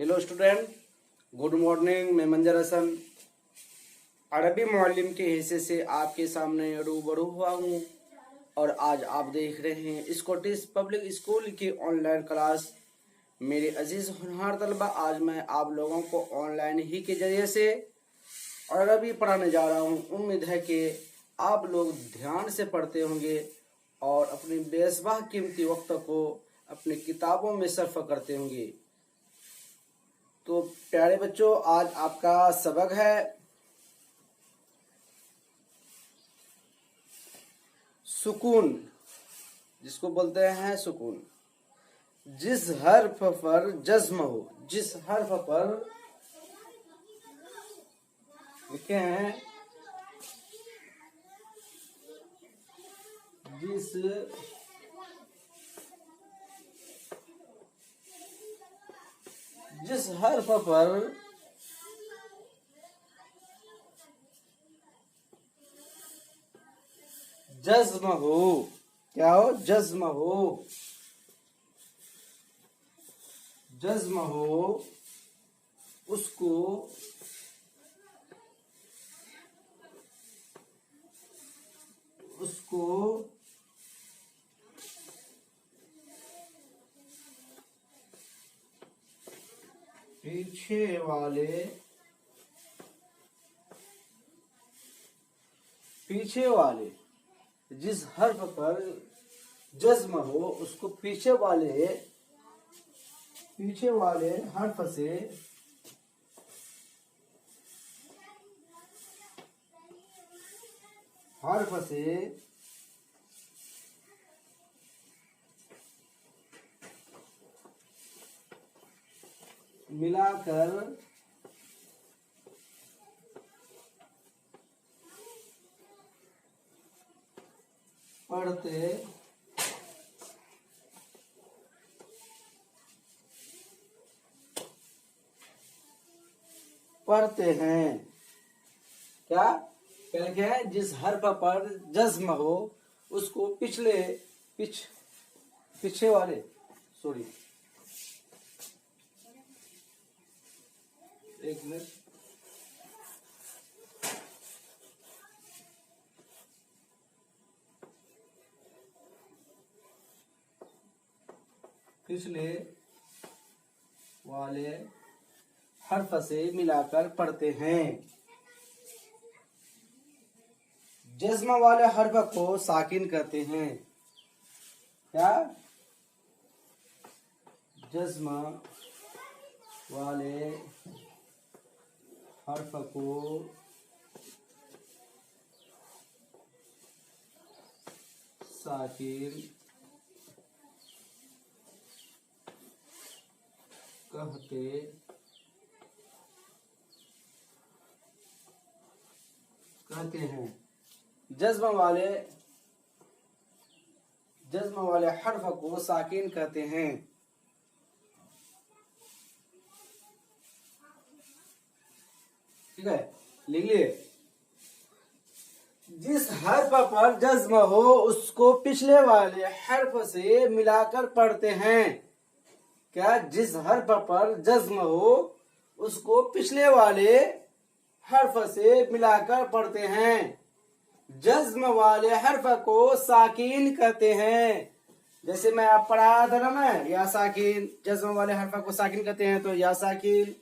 Hello student, good morning. मैं मंजर हसन अरबी मुअल्लिम के हिस्से से आपके सामने रूबरू हुआ हूँ और आज आप देख रहे हैं स्कॉटिश पब्लिक स्कूल की ऑनलाइन क्लास। मेरे अजीज होनहार तलबा, आज मैं आप लोगों को ऑनलाइन ही के जरिए से अरबी पढ़ाने जा रहा हूँ। उम्मीद है कि आप लोग ध्यान से पढ़ते होंगे और अपनी बेसबाह कीमती वक्त को अपनी किताबों में सर्फ करते होंगे। तो प्यारे बच्चों, आज आपका सबक है सुकून, जिसको बोलते हैं सुकून। जिस हर्फ पर जज्म हो, जिस हर्फ पर लिखे हैं जिस हर्फ पर जज्म हो, क्या हो? जज्म हो, जज्म हो, उसको पीछे वाले जिस हर्फ पर जज्म हो उसको पीछे वाले हर्फ से मिलाकर पढ़ते हैं। क्या कहते हैं? जिस हर्फ पर जज्म हो उसको पीछे वाले एक मिनट, पिछले वाले हर्फ से मिलाकर पढ़ते हैं। जज्म वाले हर्फ को साकिन कहते हैं। क्या? जज्म वाले हर्फ को साकिन कहते हैं। जज्म वाले हर्फ को साकिन कहते हैं। ठीक है, लिख लिए। जिस हर्फ पर जज्म हो उसको पिछले वाले हर्फ से मिलाकर पढ़ते हैं। क्या? जिस हर्फ पर जज्म हो उसको पिछले वाले हर्फ से मिलाकर पढ़ते हैं। जज्म वाले हर्फ को साकिन कहते हैं। जैसे मैं आप पढ़ाया था ना, मैं या साकिन, जज्म वाले हर्फ को साकिन कहते हैं। तो या साकिन,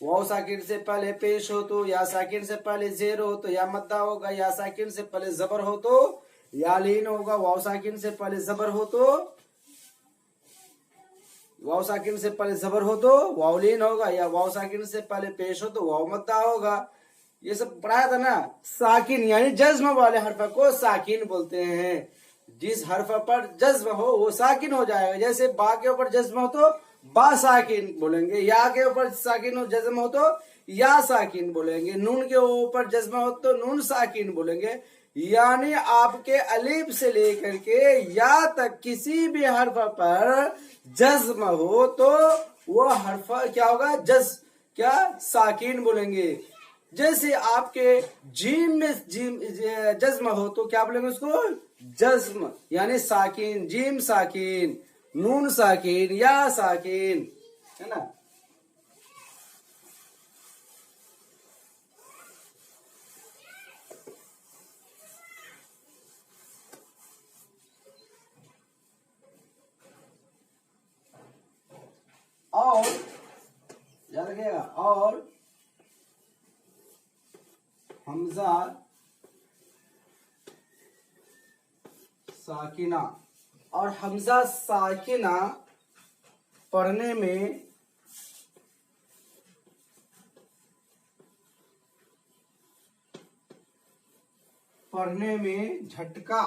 वाव साकिन से पहले पेश हो तो या साकिन से पहले जेर हो तो या मद्दा होगा। या साकिन से पहले जबर हो तो या लीन होगा। वाव साकिन से पहले जबर हो तो वाव साकिन से पहले जबर हो तो वावलीन होगा। या वाव साकिन से पहले पेश हो तो वाव मद्दा होगा। ये सब पढ़ाया था ना। साकिन यानी जज्म वाले हर्फ को साकिन बोलते हैं। जिस हर्फ पर जज्म हो वो साकिन हो जाएगा। जैसे बा के ऊपर जज्म हो तो बा साकिन बोलेंगे। या के ऊपर साकिन हो जज्म हो तो या साकिन बोलेंगे। नून के ऊपर जज्म हो तो नून साकिन बोलेंगे। यानी आपके अलीफ से लेकर के या तक किसी भी हर्फ पर जज्म हो तो वो हर्फ क्या होगा? क्या? साकिन बोलेंगे। जैसे आपके जीम में जज्म हो तो क्या बोलेंगे उसको? जज्म यानी साकिन। जीम साकिन, नून साकिन, या साकिन, है ना। और हमजा साकिना, और हमजा साकिना पढ़ने में झटका,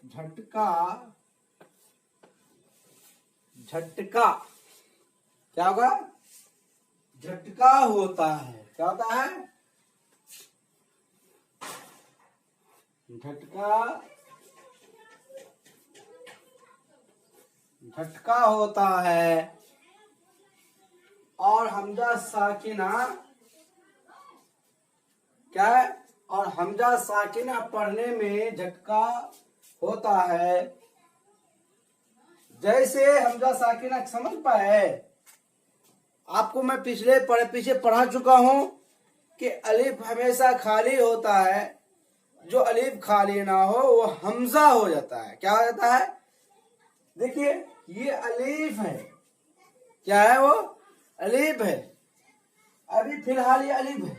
झटका क्या होगा? झटका होता है। क्या होता है? झटका होता है। और हमजा साकिना क्या है? और हमजा साकिना पढ़ने में झटका होता है। जैसे हमजा साकिना समझ पाए? आपको मैं पीछे पढ़ा चुका हूं कि अलिफ हमेशा खाली होता है, जो अलिफ खाली ना हो वो हमजा हो जाता है। क्या हो जाता है? देखिए ये अलिफ है, क्या है? वो अलिफ है। अभी फिलहाल ये अलिफ है,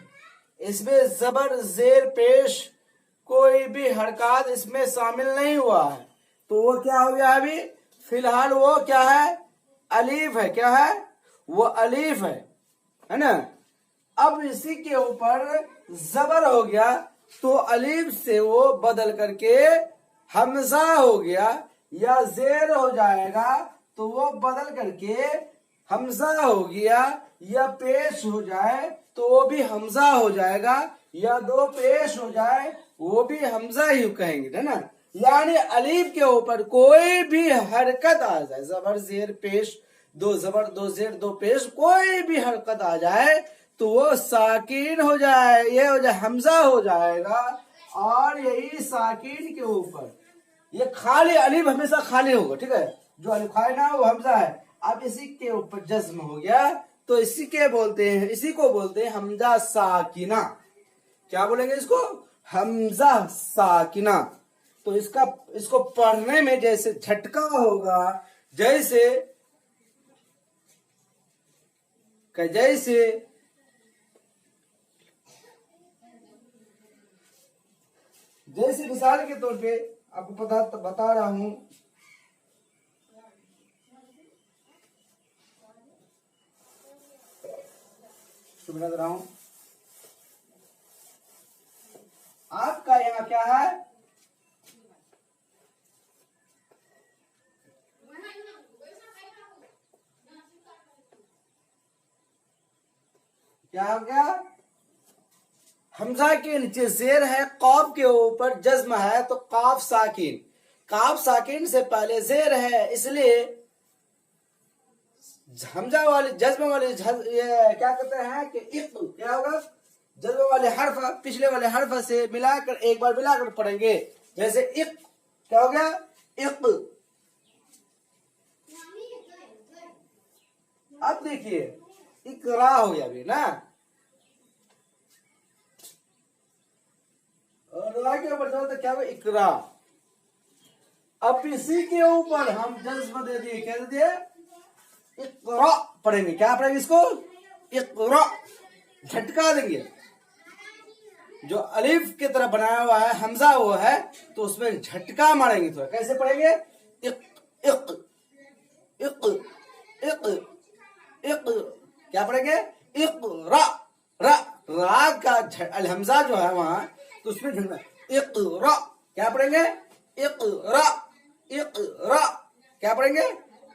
इसमें जबर जेर पेश कोई भी हरकत इसमें शामिल नहीं हुआ है, तो वो क्या हो गया? अभी फिलहाल वो क्या है? अलीफ है। क्या है? वो अलीफ है ना। अब इसी के ऊपर जबर हो गया तो अलीफ से वो बदल करके हमजा हो गया, या जेर हो जाएगा तो वो बदल करके हमजा हो गया, या पेश हो जाए तो वो भी हमजा हो जाएगा, या दो पेश हो जाए वो भी हमजा ही कहेंगे, है ना। यानी अलीफ के ऊपर कोई भी हरकत आ जाए, जबर जेर पेश, दो जबर दो जेर दो पेश, कोई भी हरकत आ जाए तो वो साकिन हो जाए, ये हो जाए हमजा हो जाएगा। और यही साकिन के ऊपर ये खाली अलीफ हमेशा खाली होगा, ठीक है। जो अलीफ खाली ना वो हमजा है। अब इसी के ऊपर जज्म हो गया तो इसी को बोलते हैं हमजा साकिना। क्या बोलेंगे इसको? हमजा साकिना। तो इसको पढ़ने में जैसे झटका होगा, जैसे मिसाल के तौर पे आपको बता रहा हूं, बता रहा हूं आपका यहाँ क्या है? क्या हो गया? हमजा के नीचे जेर है, कॉफ के ऊपर जज्म है, तो काफ साकिन से पहले जेर है, इसलिए हमजा वाले जज्म वाले ये क्या कहते हैं कि क्या होगा? जज्म वाले हर्फ पिछले वाले हर्फ से मिलाकर एक बार मिलाकर पढ़ेंगे। जैसे इक, क्या हो गया? इक। अब देखिए इकरा हो गया अभी ना, और रा के ऊपर तो क्या हुआ? इकरा। अब इसी के ऊपर हम जज्म दे दिए, क्या दे दिए? इकरा पढ़ेंगे। क्या पढ़ेंगे इसको? इकरा। झटका देंगे। जो अलिफ की तरह बनाया हुआ है हमजा वो है, तो उसमें झटका मारेंगे। तो कैसे पढ़ेंगे? इक इक इक इक इक। क्या पढ़ेंगे? इकरा। रा का हमजा जो है वहां, तो उसमें झटका। इकरा। क्या पढ़ेंगे? इकरा इकरा। क्या पढ़ेंगे?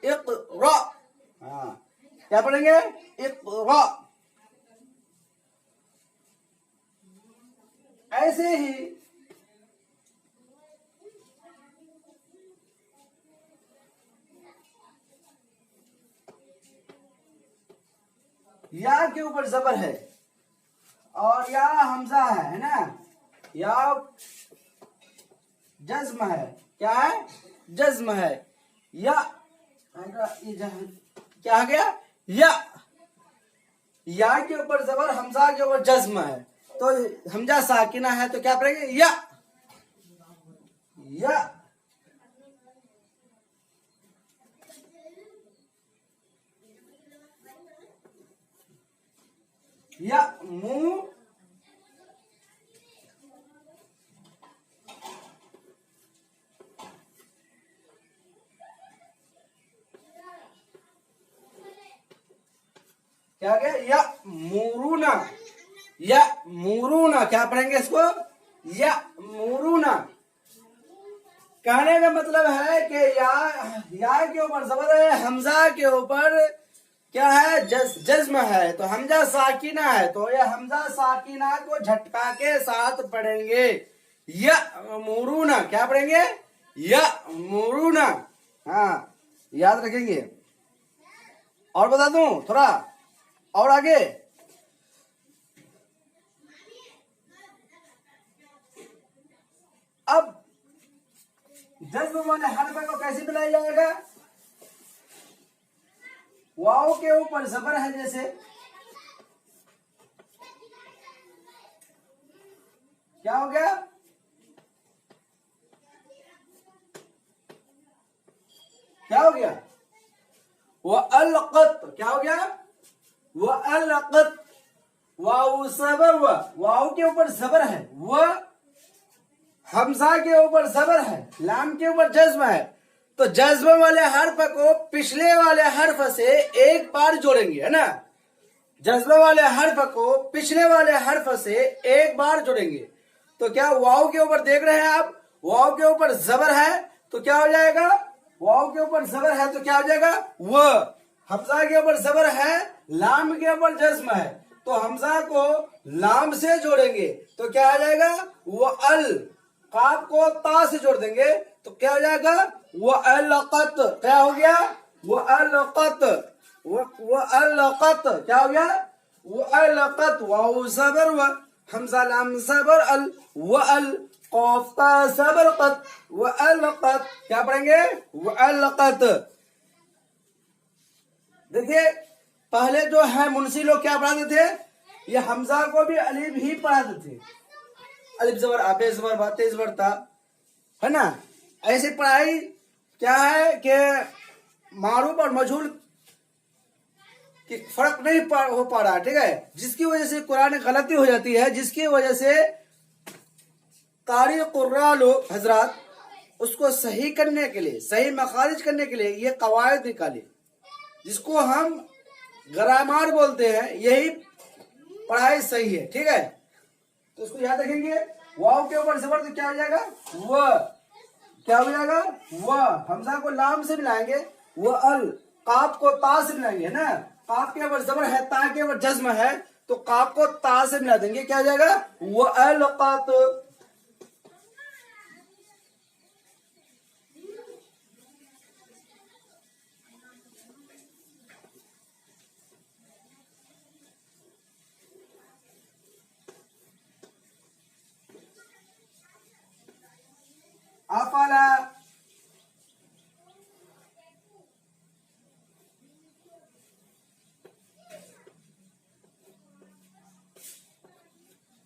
इकरा। हाँ, क्या पढ़ेंगे? इकरा। ऐसे ही या के ऊपर जबर है और या हमजा है ना, या जज्म है। क्या है? जज्म है। या क्या आ गया? या के ऊपर जबर, हमजा के ऊपर जज्म है, तो हमजा साकिना है तो क्या पढ़ेंगे? या क्या गया? या मूरूना, या मूरूना। क्या पढ़ेंगे इसको? या मूरूना। कहने का मतलब है कि या के ऊपर जबर है, हमजा के ऊपर क्या है? जज्म है, तो हमजा साकिना है, तो ये हमजा साकिना को झटका के साथ पढ़ेंगे। या मूरूना। क्या पढ़ेंगे? या मूरूना। हाँ, याद रखेंगे। और बता दूं थोड़ा और आगे। अब जज्म वाले हर्फ को कैसे मिलाया जाएगा? वाव के ऊपर जबर है, जैसे क्या हो गया? क्या हो गया? वअलक़त। क्या हो गया? वअलक़त। वाव सबर, वाव के ऊपर जबर है, व हमजा के ऊपर जबर है, लाम के ऊपर जज्म है, तो जज्म वाले हर्फ को पिछले वाले हर्फ से एक बार जोड़ेंगे, है ना? जज्म वाले हर्फ को पिछले वाले हर्फ से एक बार जोड़ेंगे। तो क्या वाव के ऊपर देख रहे हैं आप? वाव के ऊपर जबर है तो क्या हो जाएगा? वाव के ऊपर जबर है तो क्या हो जाएगा? व। हमजा के ऊपर जबर है, लाम के ऊपर जज्म है, तो हमजा को लाम से जोड़ेंगे तो क्या आ जाएगा? वो अल। काफ को ता से जोड़ देंगे तो क्या हो जाएगा? वो अलक़त। क्या हो गया? वो अलक़त। वो अलक़त। क्या हो गया? वो अलक़त। वाव ज़बर व, हमजा लाम ज़बर अल, वो अल, क़ाफ ता ज़बर क़त, वो अलक़त। क्या पढ़ेंगे? वो अलक़त। देखिए पहले जो है मुंशी लोग क्या पढ़ाते थे? ये हमजा को भी अलिफ ही पढ़ाते थे। अलिफ जबर आ, बे जबर बा, ते जबर ता, है ना? ऐसे पढ़ाई क्या है कि मारूफ और मजहूल की फर्क नहीं हो पा रहा, ठीक है? जिसकी वजह से कुरान गलती हो जाती है, जिसकी वजह से कारी कुर्रा लोग हजरात उसको सही करने के लिए, सही मखारिज करने के लिए ये कवायद निकाले, जिसको हम ग्रामर बोलते हैं। यही पढ़ाई सही है, ठीक है? तो इसको याद रखेंगे। वाव के ऊपर जबर तो क्या हो जाएगा? व। क्या हो जाएगा? व। हमजा को लाम से मिलाएंगे, वो अल। काफ को ता से मिलाएंगे, है ना? काफ के ऊपर जबर है, ता के ऊपर जज्म है, तो काफ को ता से मिला देंगे, क्या हो जाएगा? वो अलक़त। अफला।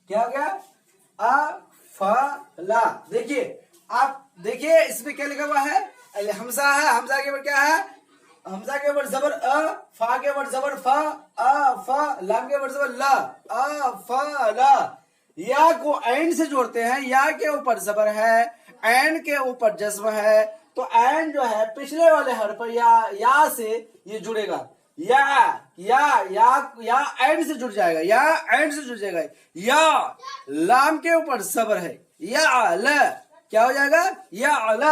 क्या हो गया? अफला। देखिए आप देखिए इसमें क्या लिखा हुआ है? हमजा है, हमजा के ऊपर क्या है? हमजा के ऊपर जबर अ, फा के ऊपर जबर फा, अ फ, लाम के ऊपर जबर ला, अ फ ला। या को ऐन से जोड़ते हैं, या के ऊपर जबर है, ऐन के ऊपर जज्म है, तो ऐन जो है पिछले वाले हर्फ या से ये जुड़ेगा। या ऐन से जुड़ जाएगा, या ऐन से जुड़ जाएगा। या लाम के ऊपर जबर है, या ल। क्या हो जाएगा? या ल।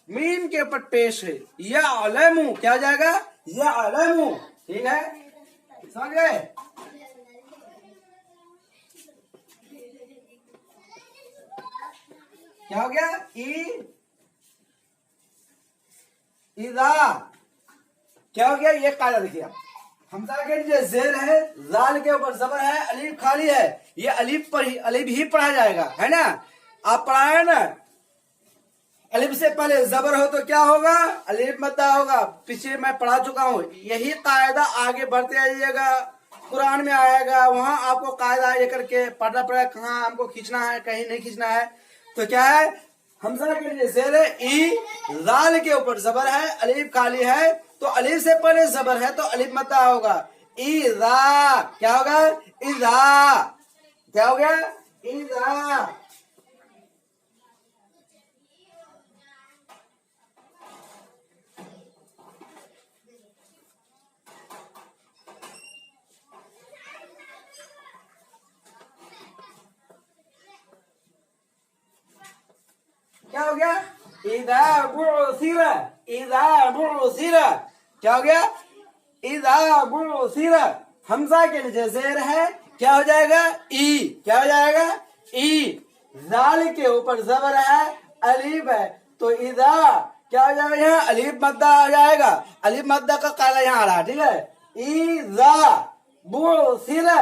मीम के ऊपर पेश है, या अलमु। क्या हो जाएगा? या अलमु। ठीक है, समझ गए? क्या हो गया? इदा। क्या हो गया? ये कायदा देखिए, हमजा के नीचे जेर है, जाल के ऊपर जबर है, अलीफ खाली है, ये अलीफ पर ही अलीफ ही पढ़ा जाएगा, है ना? आप पढ़ाए ना, अलीफ से पहले जबर हो तो क्या होगा? अलीफ मद्दा होगा। पीछे मैं पढ़ा चुका हूँ, यही कायदा आगे बढ़ते आइएगा, कुरान में आएगा, वहां आपको कायदा ये करके पढ़ना पड़ेगा, कहाँ हमको खींचना है, कहीं नहीं खींचना है। तो क्या है? हमजा के लिए जेर है, ई, जाल के ऊपर जबर है, अलीफ खाली है, तो अलीफ से पहले जबर है तो अलीफ मद्दा होगा। इजा, क्या होगा? इजा, क्या हो गया? इजा। क्या हो गया? इदा बुसिरा, इदा बुसिरा, क्या हो गया? इदा बुसिरा, हमजा के नीचे जेर है, क्या हो जाएगा? ई, क्या हो जाएगा? ई। जाल के ऊपर जबर है, अलीफ है, तो इदा क्या हो जाएगा? यहाँ अलीफ मद्दा आ जाएगा, अलीफ मद्दा का काला यहाँ आ रहा है, ठीक है। इदा बुसिरा,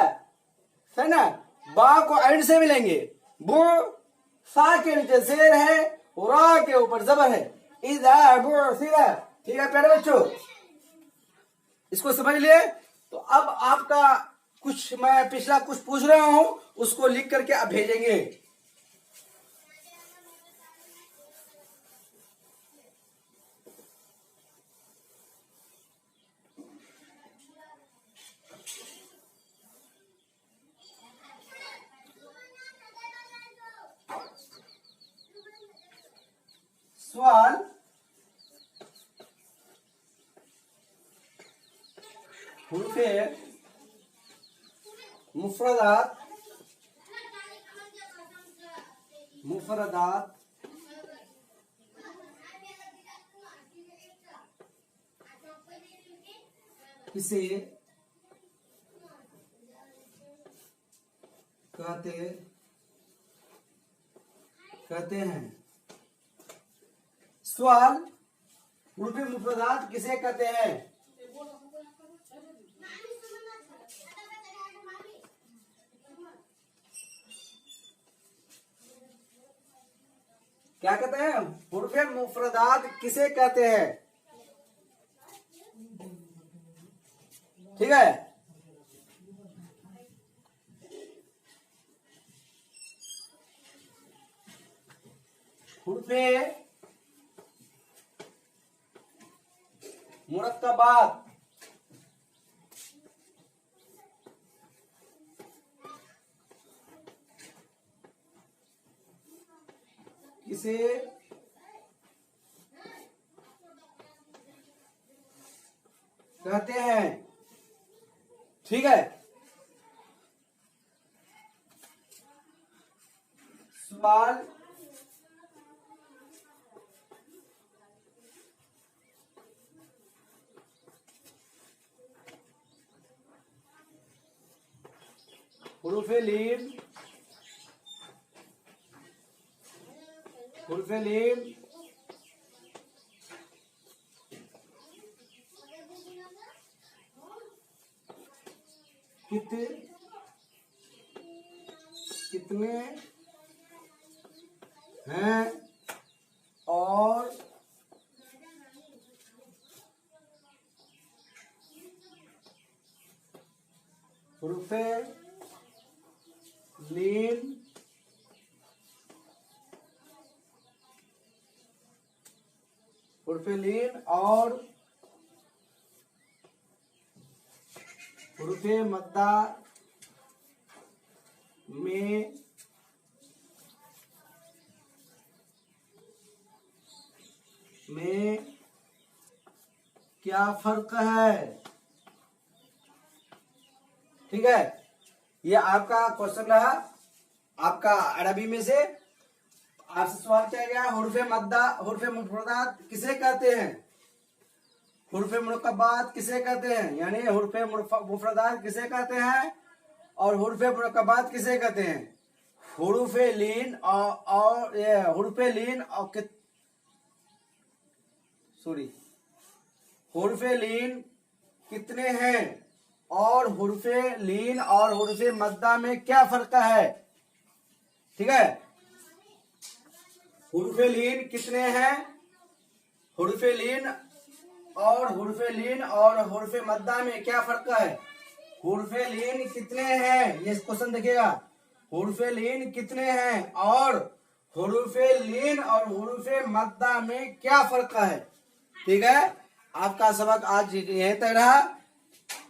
है ना? बा को एंड से मिलेंगे, बु सा के नीचे शेर है, रा के ऊपर जबर है, इदा बुसिरा, ठीक है प्यारे बच्चों, इसको समझ लिए। तो अब आपका कुछ मैं पिछला कुछ पूछ रहा हूं, उसको लिख करके आप भेजेंगे। सवाल, हुर्फे मुफरदात, मुफरदात किसे कहते हैं? सवाल, हुर्फे मुफरदात किसे कहते हैं? क्या कहते हैं? हुर्फे मुफरदात किसे कहते हैं? ठीक है, हुर्फे मुरक्कबात किसे कहते हैं? ठीक है, सवाल, हुरूफे लीन, हुरूफे लीन कितने हैं और हुरूफे लीन हुरूफे लीन और हुरूफे मद्दा में क्या फर्क है? ठीक है, ये आपका क्वेश्चन रहा, आपका अरबी में से आपसे सवाल किया गया, हुर्फे मद्दा, हुर्फे मुफरदात किसे कहते हैं? हुर्फे मुरक्कबात किसे कहते हैं? यानी हुर्फे मुफरदात किसे कहते हैं और हुर्फे मुरक्कबात किसे कहते हैं? हुरूफे लीन और हुरूफे लीन और हुरूफे लीन कितने हैं और हुरूफे लीन और हुरूफे मद्दा में क्या फर्क है? ठीक है, हुरूफे लीन कितने हैं, हुरूफे लीन और हुरूफे मद्दा में क्या फर्क है? हुरूफे लीन कितने हैं, ये क्वेश्चन देखिएगा, हुरूफे लीन कितने हैं और हुरूफे लीन और हुरूफे मद्दा में क्या फर्क है? ठीक है, आपका सबक आज यहीं तक रहा।